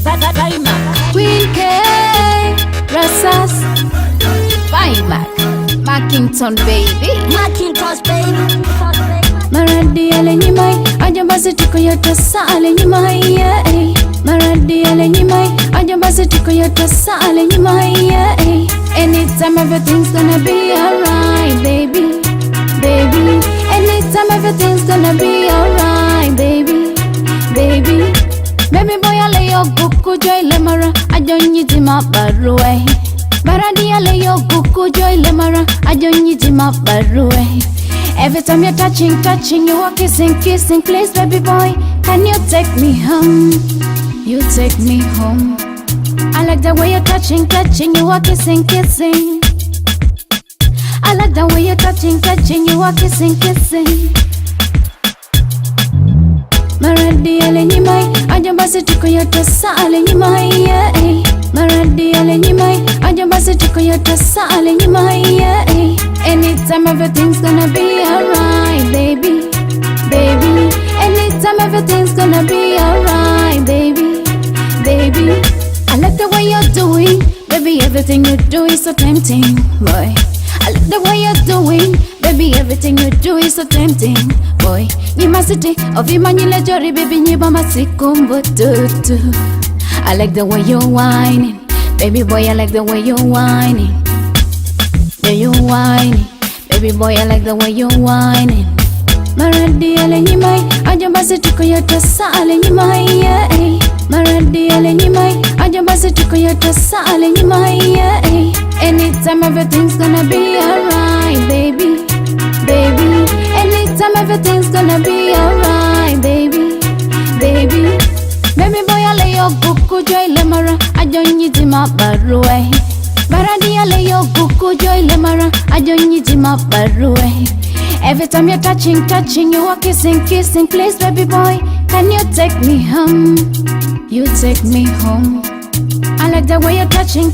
Queen K, Rasas, Vimac, Mackington baby, Macintosh baby. Maradi ale nyimai, ajabasi tiko yote sa ale nyimai yeah. Maradi ale nyimai, ajabasi tiko yote sa ale nyimai yeah. Anytime everything's gonna be alright, baby, baby. Anytime everything's gonna be alright, baby, baby. Baby boy ale yo kuku joy lemara, ajonyi tima baruwe. Maradi ale yo kuku joy lemara, ajonyi tima baruwe. Every time you're touching, you are kissing, please baby boy, can you take me home? You take me home. I like the way you're touching, you are kissing. I like the way you're touching, you are kissing. Maradi ale nyimai, ajabasi tiko yote sa ale nyimai yeah. Maradi ale nyimai, ajabasi tiko yote sa ale nyimai yeah. Anytime everything's gonna be alright, baby, baby. Anytime everything's gonna be alright, baby, baby. I like the way you're doing, baby. Everything you do is so tempting, boy. I like the way you're doing, baby. Everything you do is so tempting, boy. Nyima city of Imanyile Jori, baby. Nyiba masikumbo tutu. I like the way you're whining, baby boy. I like the way you're whining. Yeah, you whining, baby boy, I like the way you whining. Maradi ale nyimai, ajabasi tiko yote sa ale nyimai yeah. Maradi ale nyimai, ajabasi tiko yote sa ale nyimai yeah. Anytime everything's gonna be alright, baby, baby. Anytime everything's gonna be alright, baby, baby. Baby boy, ale yo kuku joy lemara, ajonyi tima baruwe. Maradi ale yo kuku joy lemara, ajonyi tima baruwe. Every time you're touching, you are kissing, please baby boy, can you take me home? You take me home. I like the way you're touching,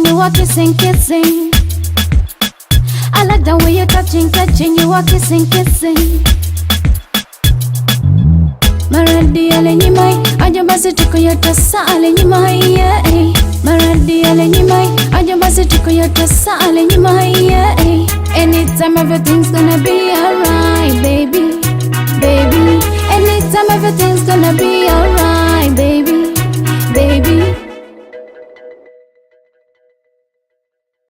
you are kissing. I like the way you're touching, you are kissing. Maradi ale nyimai, ajabasi tiko yote sa ale nyimai yeah. Maradi ale nyimai, ajabasi tiko yote sa ale nyimai yeah. Anytime everything's gonna be alright, baby, baby. Anytime everything's gonna be alright.